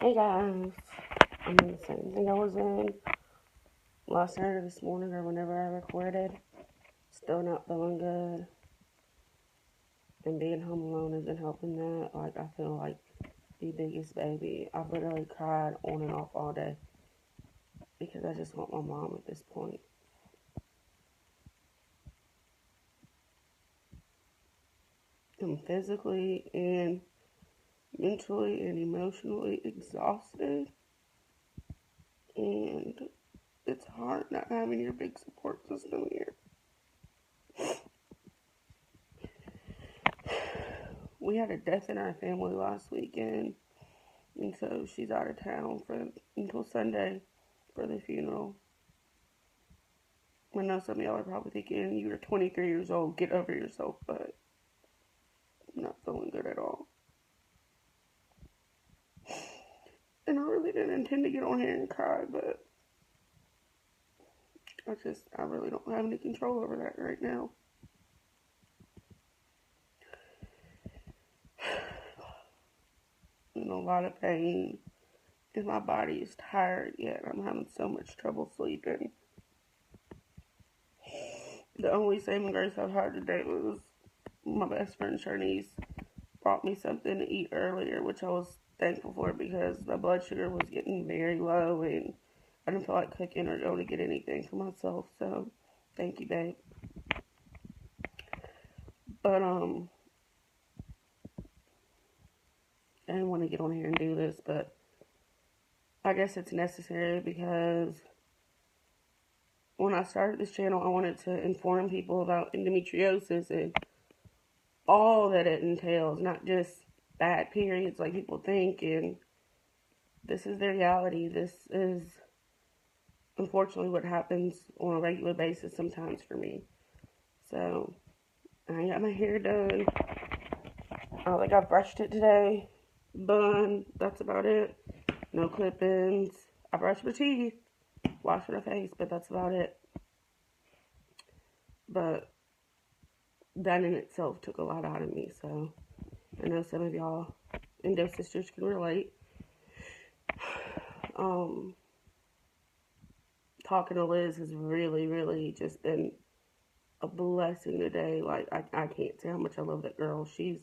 Hey guys, I'm in the same thing I was in last night or this morning or whenever I recorded. Still not feeling good, and being home alone isn't helping that. Like, I feel like the biggest baby. I've literally cried on and off all day because I just want my mom at this point. I'm physically and mentally and emotionally exhausted, and it's hard not having your big support system here. We had a death in our family last weekend, and so she's out of town until Sunday for the funeral. I know some of y'all are probably thinking, you're 23 years old, get over yourself, but I'm not feeling good at all. And I really didn't intend to get on here and cry, but I really don't have any control over that right now. In a lot of pain, and my body is tired yet. I'm having so much trouble sleeping. The only saving grace I've had today was my best friend Sharnice brought me something to eat earlier, which I was thankful for because my blood sugar was getting very low and I didn't feel like cooking or going to get anything for myself. So, thank you, babe. But, I didn't want to get on here and do this, but I guess it's necessary because when I started this channel, I wanted to inform people about endometriosis and all that it entails, not just bad periods like people think, and this is the reality. This is unfortunately what happens on a regular basis sometimes for me. So, I got my hair done. I don't think I brushed it today. Bun, that's about it. No clip-ins. I brushed my teeth, washed my face, but that's about it. But that in itself took a lot out of me, so I know some of y'all Endo sisters can relate. Talking to Liz has really, really just been a blessing today. Like, I can't say how much I love that girl. She's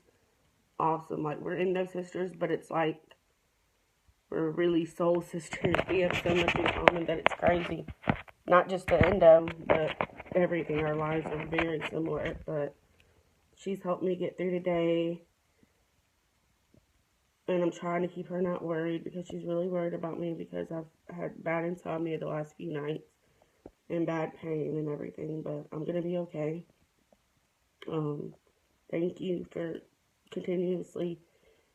awesome. Like, we're Endo sisters, but it's like we're really soul sisters. We have so much in common that it's crazy. Not just the Endo, but everything. Our lives are very similar, but she's helped me get through today. And I'm trying to keep her not worried because she's really worried about me because I've had bad insomnia the last few nights and bad pain and everything, but I'm going to be okay. Thank you for continuously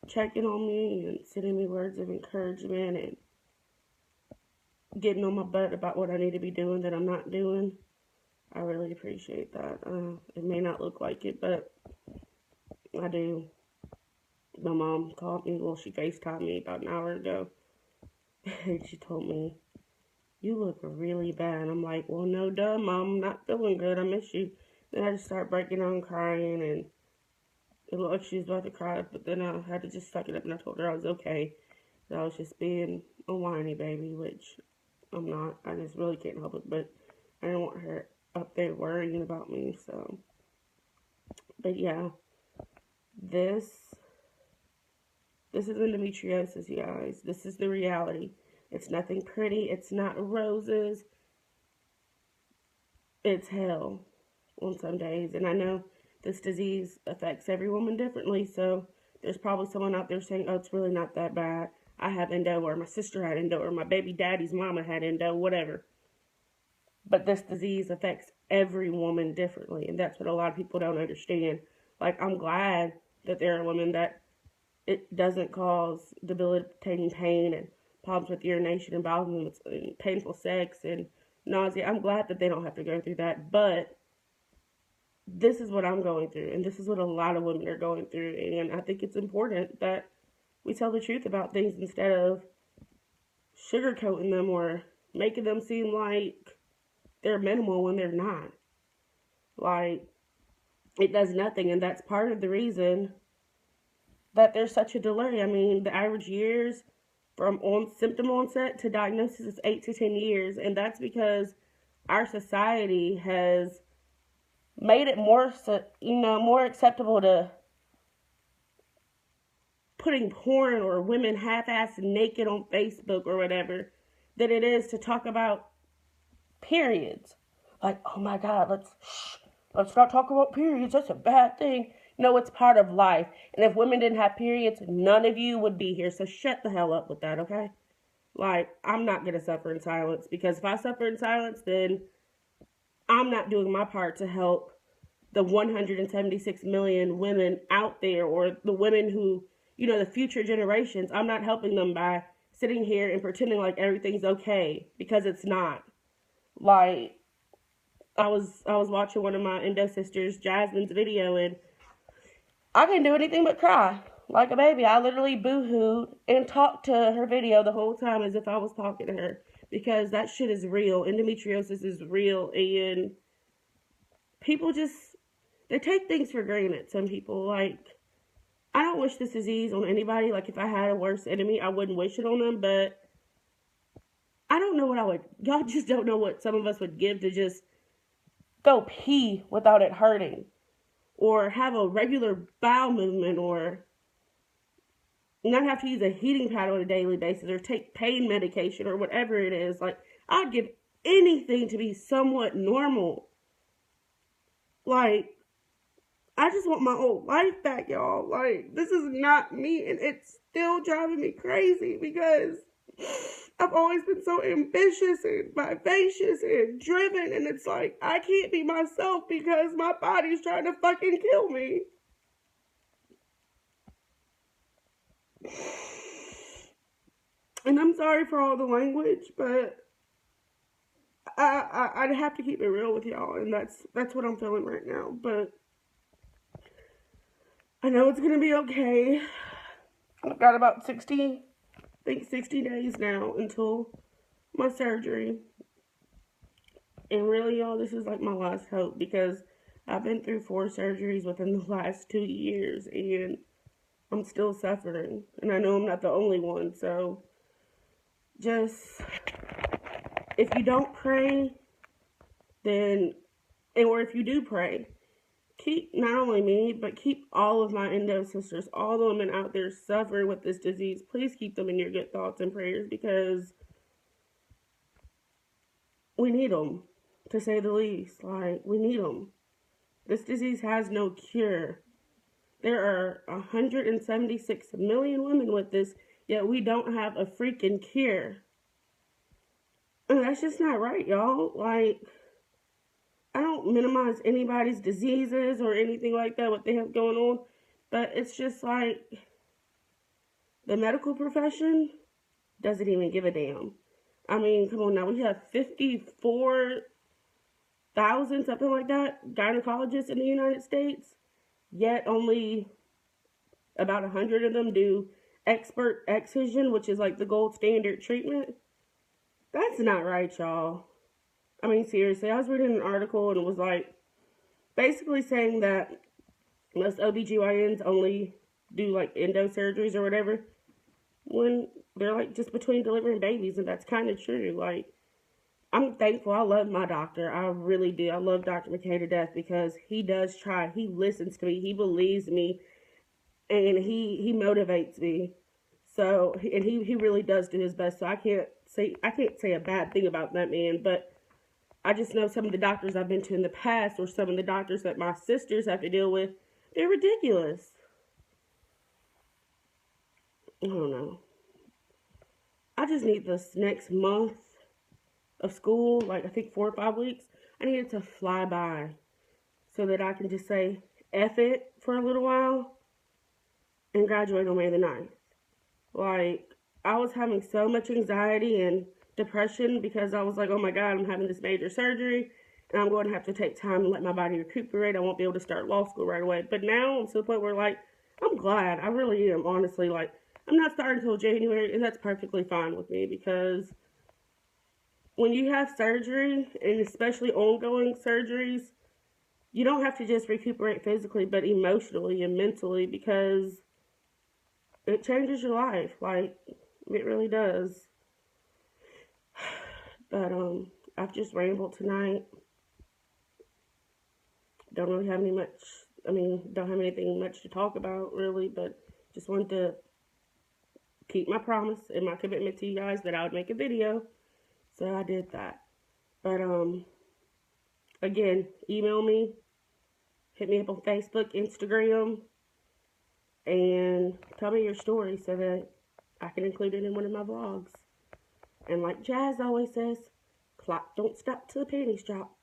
checking on me and sending me words of encouragement and getting on my butt about what I need to be doing that I'm not doing. I really appreciate that. It may not look like it, but I do. My mom called me, she FaceTimed me about an hour ago, and she told me, "You look really bad." I'm like, "Well, no, duh, Mom, I'm not feeling good. I miss you." Then I just started breaking down crying, and it looked like she was about to cry, but then I had to just suck it up, and I told her I was okay. That I was just being a whiny baby, which I'm not. I just really can't help it, but I didn't want her up there worrying about me, so. But yeah, this is endometriosis, you guys. This is the reality. It's nothing pretty. It's not roses. It's hell on some days. And I know this disease affects every woman differently, so there's probably someone out there saying, "Oh, it's really not that bad. I have endo," or "My sister had endo," or "My baby daddy's mama had endo," whatever. But this disease affects every woman differently, and that's what a lot of people don't understand. Like, I'm glad that there are women that it doesn't cause debilitating pain and problems with urination and bowel movements and painful sex and nausea. I'm glad that they don't have to go through that, but this is what I'm going through, and this is what a lot of women are going through, and I think it's important that we tell the truth about things instead of sugarcoating them or making them seem like they're minimal when they're not. Like, it does nothing, and that's part of the reason that there's such a delay. I mean, the average years from symptom onset to diagnosis is 8 to 10 years, and that's because our society has made it more acceptable to putting porn or women half-assed naked on Facebook or whatever than it is to talk about periods. Like, oh my God, let's not talk about periods. That's a bad thing. No, it's part of life. And if women didn't have periods, none of you would be here. So shut the hell up with that, okay? Like, I'm not going to suffer in silence, because if I suffer in silence, then I'm not doing my part to help the 176 million women out there, or the women who, the future generations. I'm not helping them by sitting here and pretending like everything's okay, because it's not. Like, I was watching one of my Endo sisters, Jasmine's video, and I didn't do anything but cry like a baby. I literally boo-hooed and talked to her video the whole time as if I was talking to her, because that shit is real. Endometriosis is real, and people they take things for granted. Some people, like, I don't wish this disease on anybody. Like, if I had a worst enemy, I wouldn't wish it on them, but I don't know what y'all just don't know what some of us would give to just go pee without it hurting, or have a regular bowel movement, or not have to use a heating pad on a daily basis, or take pain medication, or whatever it is. Like, I'd give anything to be somewhat normal. Like, I just want my old life back, y'all. Like, this is not me, and it's still driving me crazy, because I've always been so ambitious and vivacious and driven, and it's like, I can't be myself because my body's trying to fucking kill me. And I'm sorry for all the language, but I'd have to keep it real with y'all, and that's what I'm feeling right now. But I know it's gonna be okay. I've got about 60 days now until my surgery. And really, y'all, this is like my last hope, because I've been through 4 surgeries within the last 2 years, and I'm still suffering. And I know I'm not the only one. So just, if you don't pray, then, or if you do pray, keep not only me, but keep all of my Endo sisters, all the women out there suffering with this disease. Please keep them in your good thoughts and prayers, because we need them, to say the least. Like, we need them. This disease has no cure. There are 176 million women with this, yet we don't have a freaking cure. And that's just not right, y'all. Like, I don't minimize anybody's diseases or anything like that, what they have going on, but it's just like, the medical profession doesn't even give a damn. I mean, come on now, we have 54,000, something like that, gynecologists in the United States, yet only about 100 of them do expert excision, which is like the gold standard treatment. That's not right, y'all. I mean, seriously, I was reading an article, and it was like, basically saying that most OBGYNs only do like endo surgeries or whatever when they're like just between delivering babies, and that's kind of true. Like, I'm thankful. I love my doctor. I really do. I love Dr. McKay to death, because he does try. He listens to me. He believes me, and he motivates me. So, and he really does do his best. So I can't say a bad thing about that man, but I just know some of the doctors I've been to in the past, or some of the doctors that my sisters have to deal with, they're ridiculous. I don't know. I just need this next month of school, like I think 4 or 5 weeks, I need it to fly by, so that I can just say F it for a little while and graduate on May the 9th. Like, I was having so much anxiety and depression, because I was like, oh my God, I'm having this major surgery, and I'm going to have to take time to let my body recuperate. I won't be able to start law school right away. But now I'm to the point where, like, I'm glad. I really am, honestly. Like, I'm not starting until January, and that's perfectly fine with me, because when you have surgery, and especially ongoing surgeries, you don't have to just recuperate physically, but emotionally and mentally, because it changes your life. Like, It really does. But, I've just rambled tonight. Don't really have don't have anything much to talk about, really, but just wanted to keep my promise and my commitment to you guys that I would make a video. So I did that. But, again, email me, hit me up on Facebook, Instagram, and tell me your story so that I can include it in one of my vlogs. And like Jazz always says, clock don't stop till the pennies drop.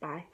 Bye.